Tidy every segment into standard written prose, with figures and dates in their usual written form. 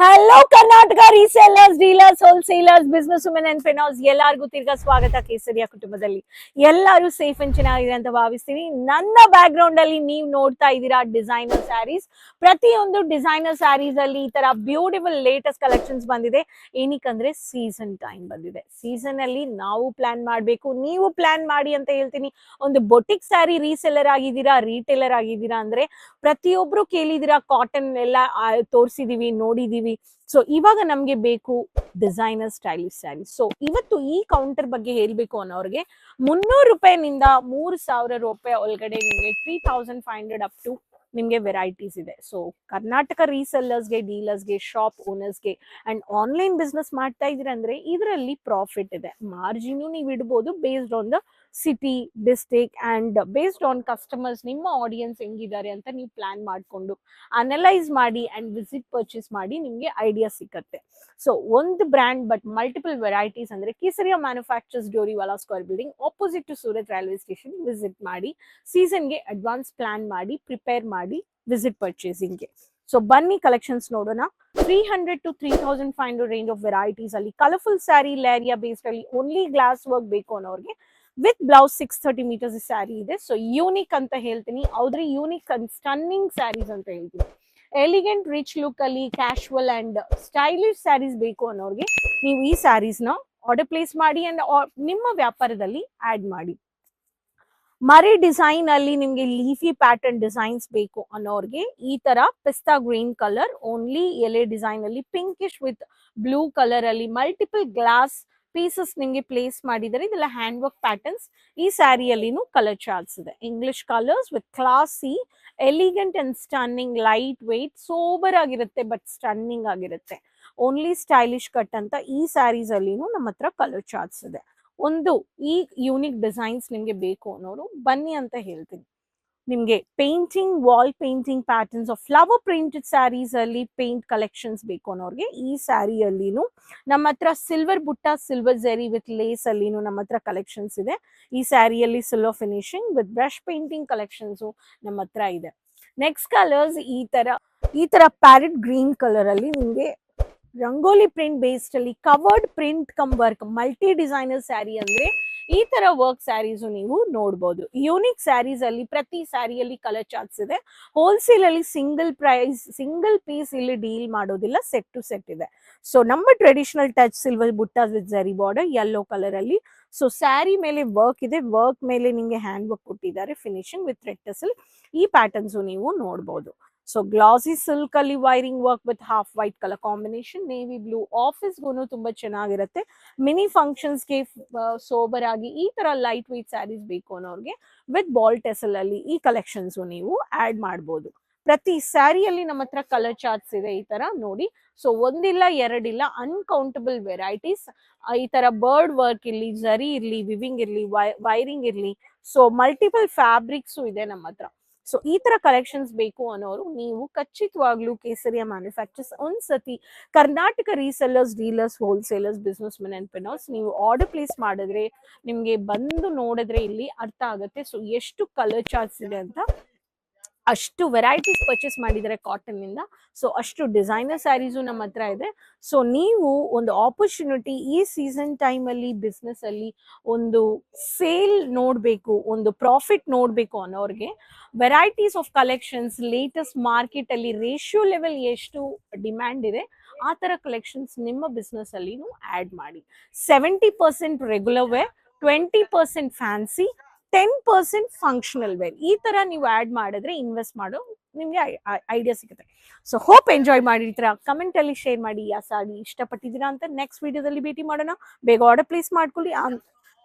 Hello Karnataka resellers, dealers, wholesalers, business women and ಫೆನೋಸ್ ಎಲ್ಲರಿಗೂ ತಿರ್ಗಾ ಸ್ವಾಗತ ಕೇಸರಿಯ ಕುಟುಂಬದಲ್ಲಿ. ಎಲ್ಲರೂ ಸೇಫ್ ಅಂಡ್ ಚೆನ್ನಾಗಿದೆ ಅಂತ ಭಾವಿಸ್ತೀನಿ. ನನ್ನ ಬ್ಯಾಕ್ ಗ್ರೌಂಡ್ ಅಲ್ಲಿ ನೀವು ನೋಡ್ತಾ ಇದ್ದೀರಾ ಡಿಸೈನರ್ ಸ್ಯಾರೀಸ್. ಪ್ರತಿಯೊಂದು ಡಿಸೈನರ್ ಸ್ಯಾರೀಸ್ ಅಲ್ಲಿ ಈ ತರ ಬ್ಯೂಟಿಫುಲ್ ಲೇಟೆಸ್ಟ್ ಕಲೆಕ್ಷನ್ಸ್ ಬಂದಿದೆ. ಏನಕ್ಕಂದ್ರೆ ಸೀಸನ್ ಟೈಮ್ ಬಂದಿದೆ. ಸೀಸನ್ ಅಲ್ಲಿ ನಾವು ಪ್ಲಾನ್ ಮಾಡಬೇಕು, ನೀವು ಪ್ಲಾನ್ ಮಾಡಿ ಅಂತ ಹೇಳ್ತೀನಿ. ಒಂದು ಬೊಟಿಕ್ ಸ್ಯಾರಿ ರೀಸೆಲ್ಲರ್ ಆಗಿದ್ದೀರಾ, ರೀಟೇಲರ್ ಆಗಿದ್ದೀರಾ ಅಂದ್ರೆ ಪ್ರತಿಯೊಬ್ರು ಕೇಳಿದಿರಾ, ಕಾಟನ್ ಎಲ್ಲ ತೋರಿಸಿದೀವಿ, ನೋಡಿದೀವಿ. ಸೊ ಇವಾಗ ನಮ್ಗೆ ಬೇಕು ಡಿಸೈನರ್ ಸ್ಟೈಲಿಶ್ ಸ್ಯಾರಿ. ಸೊ ಇವತ್ತು ಈ ಕೌಂಟರ್ ಬಗ್ಗೆ ಹೇಳ್ಬೇಕು ಅನ್ನೋರಿಗೆ 300 ರೂಪಾಯಿನಿಂದ 3000 ರೂಪಾಯಿ ಒಳಗಡೆ ನಿಮ್ಗೆ 3500 ಅಪ್ ಟು ನಿಮ್ಗೆ ವೆರೈಟೀಸ್ ಇದೆ. ಸೊ ಕರ್ನಾಟಕ ರೀಸೆಲ್ಲರ್ಸ್ಗೆ, ಡೀಲರ್ಸ್ಗೆ, ಶಾಪ್ ಓನರ್ಸ್ಗೆ ಅಂಡ್ ಆನ್ಲೈನ್ ಬಿಸ್ನೆಸ್ ಮಾಡ್ತಾ ಇದ್ದೀರಾ ಅಂದ್ರೆ ಇದರಲ್ಲಿ ಪ್ರಾಫಿಟ್ ಇದೆ. ಮಾರ್ಜಿನ್ ನೀವು ಇಡ್ಬೋದು based on the city, district and based on customers, ನಿಮ್ಮ ಆಡಿಯನ್ಸ್ ಹೆಂಗಿದ್ದಾರೆ ಅಂತ ನೀವು ಪ್ಲಾನ್ ಮಾಡಿಕೊಂಡು ಅನಲೈಸ್ ಮಾಡಿ ಅಂಡ್ ವಿಸಿಟ್ ಪರ್ಚೇಸ್ ಮಾಡಿ ನಿಮ್ಗೆ ಐಡಿಯಾ ಸಿಕ್ಕತ್ತೆ. ಸೊ ಒಂದು ಬ್ರ್ಯಾಂಡ್ ಬಟ್ ಮಲ್ಟಿಪಲ್ ವೆರೈಟೀಸ್ ಅಂದ್ರೆ Kesariya manufacturers, Doriwala square building opposite to Surat railway station visit ಮಾಡಿ ಸೀಸನ್ಗೆ ಅಡ್ವಾನ್ಸ್ ಪ್ಲಾನ್ ಮಾಡಿ ಪ್ರಿಪೇರ್ ಮಾಡಿ ವಿಸಿಟ್ ಪರ್ಚೇಸಿಂಗ್ಗೆ. ಸೊ ಬನ್ನಿ ಕಲೆಕ್ಷನ್ಸ್ ನೋಡೋಣ. 300 to 3500 ರೇಂಜ್ ಆಫ್ ವೆರೈಟೀಸ್ ಅಲ್ಲಿ ಕಲರ್ಫುಲ್ ಸ್ಯಾರಿ, ಲೇರಿಯಾ ಬೇಸ್ಡ್ ಅಲ್ಲಿ ಓನ್ಲಿ ಗ್ಲಾಸ್ ವರ್ಕ್ ಬೇಕು ಅನ್ನೋರಿಗೆ ವಿತ್ ಬ್ಲೌಸ್ 630 ಮೀಟರ್ಸ್ ಸ್ಯಾರಿ ಇದೆ. ಸೊ ಯೂನಿಕ್ ಅಂತ ಹೇಳ್ತೀನಿ, ಹೌದ್ರಿ, ಯೂನಿಕ್ ಅಂಡ್ ಸ್ಟನ್ನಿಂಗ್ ಸ್ಯಾರೀಸ್ ಅಂತ ಹೇಳ್ತೀನಿ. ಎಲಿಗೆಂಟ್ ರಿಚ್ ಲುಕ್ ಅಲ್ಲಿ ಕ್ಯಾಶುವಲ್ ಅಂಡ್ ಸ್ಟೈಲಿಶ್ ಸ್ಯಾರೀಸ್ ಬೇಕು ಅನ್ನೋರಿಗೆ ನೀವು ಈ ಸ್ಯಾರೀಸ್ ನ ಆರ್ಡರ್ ಪ್ಲೇಸ್ ಮಾಡಿ ಅಂಡ್ ನಿಮ್ಮ ವ್ಯಾಪಾರದಲ್ಲಿ ಆಡ್ ಮಾಡಿ. ಮರಿ ಡಿಸೈನ್ ಅಲ್ಲಿ ನಿಮ್ಗೆ ಲೀಫಿ ಪ್ಯಾಟರ್ನ್ ಡಿಸೈನ್ಸ್ ಬೇಕು ಅನ್ನೋರ್ಗೆ ಈ ತರ ಪಿಸ್ತಾ ಗ್ರೀನ್ ಕಲರ್, ಓನ್ಲಿ ಎಲೆ ಡಿಸೈನ್ ಅಲ್ಲಿ ಪಿಂಕಿಶ್ ವಿತ್ ಬ್ಲೂ ಕಲರ್ ಅಲ್ಲಿ ಮಲ್ಟಿಪಲ್ ಗ್ಲಾಸ್ ಪೀಸಸ್ ನಿಮ್ಗೆ ಪ್ಲೇಸ್ ಮಾಡಿದರೆ ಇದೆಲ್ಲ ಹ್ಯಾಂಡ್ ವರ್ಕ್ ಪ್ಯಾಟರ್ನ್ಸ್. ಈ ಸ್ಯಾರಿಯಲ್ಲಿನೂ ಕಲರ್ ಚಾರ್ಟ್ಸ್ ಇದೆ. English colours with classy, elegant and stunning, light weight, sober ಆಗಿರುತ್ತೆ ಬಟ್ ಸ್ಟನ್ನಿಂಗ್ ಆಗಿರುತ್ತೆ. ಓನ್ಲಿ ಸ್ಟೈಲಿಶ್ ಕಟ್ ಅಂತ ಈ ಸ್ಯಾರೀಸ್ ಅಲ್ಲಿನೂ ನಮ್ಮ ಹತ್ರ ಕಲರ್ ಚಾರ್ಟ್ಸ್ ಇದೆ. ಒಂದು ಈ ಯೂನಿಕ್ ಡಿಸೈನ್ಸ್ ನಿಮ್ಗೆ ಬೇಕು ಅನ್ನೋರು ಬನ್ನಿ ಅಂತ ಹೇಳ್ತೀನಿ. ನಿಮ್ಗೆ painting, wall painting patterns of flower printed sarees ಅಲ್ಲಿ ಪೇಂಟ್ ಕಲೆಕ್ಷನ್ಸ್ ಬೇಕು ಅನ್ನೋರ್ಗೆ ಈ ಸ್ಯಾರಿಯಲ್ಲಿನೂ ನಮ್ಮ ಹತ್ರ ಸಿಲ್ವರ್ ಬುಟ್ಟ, ಸಿಲ್ವರ್ ಜೆರಿ ವಿತ್ ಲೇಸ್ ಅಲ್ಲಿನೂ ನಮ್ಮ ಹತ್ರ ಕಲೆಕ್ಷನ್ಸ್ ಇದೆ. ಈ ಸ್ಯಾರಿಯಲ್ಲಿ silver finishing with brush painting collections ನಮ್ಮ ಹತ್ರ ಇದೆ. ನೆಕ್ಸ್ಟ್ ಕಲರ್ಸ್ ಈ ತರ ಪ್ಯಾರೆಟ್ ಗ್ರೀನ್ ಕಲರ್ ಅಲ್ಲಿ ನಿಮ್ಗೆ ರಂಗೋಲಿ ಪ್ರಿಂಟ್ ಬೇಸ್ಡ್ ಅಲ್ಲಿ covered print come work multi designer sari ಅಂದ್ರೆ ಈ ತರ ವರ್ಕ್ ಸ್ಯಾರೀಸ್ ನೀವು ನೋಡಬಹುದು. ಯೂನಿಕ್ ಸ್ಯಾರೀಸ್ ಅಲ್ಲಿ ಪ್ರತಿ ಸ್ಯಾರಿಯಲ್ಲಿ ಕಲರ್ ಚಾರ್ಟ್ಸ್ ಇದೆ. ಹೋಲ್ಸೇಲ್ ಅಲ್ಲಿ ಸಿಂಗಲ್ ಪ್ರೈಸ್, ಸಿಂಗಲ್ ಪೀಸ್ ಇಲ್ಲಿ ಡೀಲ್ ಮಾಡೋದಿಲ್ಲ, ಸೆಟ್ ಟು ಸೆಟ್ ಇದೆ. ಸೊ ನಮ್ಮ ಟ್ರೆಡಿಷನಲ್ ಟಚ್ ಸಿಲ್ವರ್ ಬುಟ್ಟಾಸ್ with zari border yellow colour ಅಲ್ಲಿ. ಸೊ ಸ್ಯಾರಿ ಮೇಲೆ ವರ್ಕ್ ಇದೆ, ವರ್ಕ್ ಮೇಲೆ ನಿಮ್ಗೆ ಹ್ಯಾಂಡ್ ವರ್ಕ್ ಕೊಟ್ಟಿದ್ದಾರೆ, ಫಿನಿಶಿಂಗ್ ವಿತ್ ರೆಡ್ ಟಸಲ್. ಈ ಪ್ಯಾಟರ್ನ್ಸ್ ನೀವು ನೋಡಬಹುದು. ಸೊ ಗ್ಲಾಸಿ ಸಿಲ್ಕ್ ಅಲ್ಲಿ wiring work with half white colour combination, navy blue, ಆಫೀಸ್ಗೂ ತುಂಬಾ ಚೆನ್ನಾಗಿರುತ್ತೆ. ಮಿನಿ ಫಂಕ್ಷನ್ಸ್ಗೆ ಸೋಬರ್ ಆಗಿ ಈ ತರ ಲೈಟ್ ವೆಯ್ಟ್ ಸ್ಯಾರೀಸ್ ಬೇಕು ಅನ್ನೋರ್ಗೆ ವಿತ್ ಬಾಲ್ ಟೆಸಲ್ ಅಲ್ಲಿ ಈ ಕಲೆಕ್ಷನ್ಸ್ ನೀವು ಆಡ್ ಮಾಡಬಹುದು. ಪ್ರತಿ ಸ್ಯಾರಿಯಲ್ಲಿ ನಮ್ಮ ಹತ್ರ ಕಲರ್ ಚಾರ್ಟ್ಸ್ ಇದೆ, ಈ ತರ ನೋಡಿ. ಸೊ ಒಂದಿಲ್ಲ ಎರಡಿಲ್ಲ, ಅನ್ಕೌಂಟಬಲ್ ವೆರೈಟೀಸ್. ಈ ತರ ಬರ್ಡ್ ವರ್ಕ್ ಇರ್ಲಿ, ಜರಿ ಇರ್ಲಿ, ವಿವಿಂಗ್ ಇರ್ಲಿ, ವೈರಿಂಗ್ ಇರ್ಲಿ, ಸೊ ಮಲ್ಟಿಪಲ್ ಫ್ಯಾಬ್ರಿಕ್ಸ್ ಇದೆ ನಮ್ಮ ಹತ್ರ. ಸೊ ಈ ತರ ಕಲೆಕ್ಷನ್ಸ್ ಬೇಕು ಅನ್ನೋರು ನೀವು ಖಚಿತವಾಗ್ಲೂ ಕೇಸರಿಯಾ ಮ್ಯಾನುಫ್ಯಾಕ್ಚರ್ಸ್ ಒಂದ್ಸತಿ Karnataka resellers, dealers, wholesalers, business men and finance ನೀವು ಆರ್ಡರ್ ಪ್ಲೇಸ್ ಮಾಡಿದ್ರೆ ನಿಮ್ಗೆ ಬಂದು ನೋಡಿದ್ರೆ ಇಲ್ಲಿ ಅರ್ಥ ಆಗುತ್ತೆ. ಸೊ ಎಷ್ಟು ಕಲರ್ ಚಾರ್ಟ್ಸ್ ಇದೆ ಅಂತ, ಅಷ್ಟು ವೆರೈಟೀಸ್ ಪರ್ಚೇಸ್ ಮಾಡಿದರೆ ಕಾಟನ್ ನಿಂದ. ಸೊ ಅಷ್ಟು ಡಿಸೈನರ್ ಸ್ಯಾರೀಸು ನಮ್ಮ ಹತ್ರ ಇದೆ. ಸೊ ನೀವು ಒಂದು ಆಪರ್ಚುನಿಟಿ ಈ ಸೀಸನ್ ಟೈಮ್ ಅಲ್ಲಿ ಬಿಸ್ನೆಸ್ ಅಲ್ಲಿ ಒಂದು ಸೇಲ್ ನೋಡ್ಬೇಕು, ಒಂದು ಪ್ರಾಫಿಟ್ ನೋಡ್ಬೇಕು ಅನ್ನೋರ್ಗೆ varieties of collections, latest market ಅಲ್ಲಿ ರೇಷಿಯೋ ಲೆವೆಲ್ ಎಷ್ಟು ಡಿಮ್ಯಾಂಡ್ ಇದೆ ಆ ತರ ಕಲೆಕ್ಷನ್ಸ್ ನಿಮ್ಮ ಬಿಸ್ನೆಸ್ ಅಲ್ಲಿ ಆಡ್ ಮಾಡಿ. 70% regular wear, 20% fancy, 10% functional wear, ಈ ತರ ನೀವು ಆಡ್ ಮಾಡಿದ್ರೆ ಇನ್ವೆಸ್ಟ್ ಮಾಡೋ ನಿಮ್ಗೆ ಐಡಿಯಾ ಸಿಗುತ್ತೆ. ಸೊ ಹೋಪ್ ಎಂಜಾಯ್ ಮಾಡಿರ್ತೀರಾ. ಕಮೆಂಟ್ ಅಲ್ಲಿ ಶೇರ್ ಮಾಡಿ ಯಾವ ಸಾರಿ ಇಷ್ಟಪಟ್ಟಿದ್ದೀರಾ ಅಂತ. ನೆಕ್ಸ್ಟ್ ವಿಡಿಯೋದಲ್ಲಿ ಭೇಟಿ ಮಾಡೋಣ. ಬೇಗ ಆರ್ಡರ್ ಪ್ಲೇಸ್ ಮಾಡ್ಕೊಳ್ಳಿ.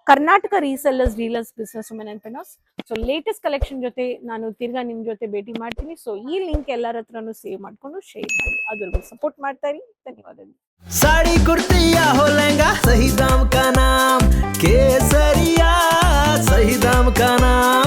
Karnataka resellers, dealers, business women and finance. So latest collection ಜೊತೆ ನಾನು ತಿರ್ಗಾ ನಿಮ್ ಜೊತೆ ಭೇಟಿ ಮಾಡ್ತೀನಿ. ಸೊ ಈ ಲಿಂಕ್ ಎಲ್ಲರ ಹತ್ರನೂ ಸೇವ್ ಮಾಡ್ಕೊಂಡು ಶೇರ್ ಮಾಡಿ. ಅದ್ರಿಗೂ ಸಪೋರ್ಟ್ ಮಾಡ್ತಾ ಇರಿ. ಧನ್ಯವಾದಗಳು. साड़ी कुर्ती या हो लहंगा, सही दाम का नाम केसरिया, सही दाम का नाम।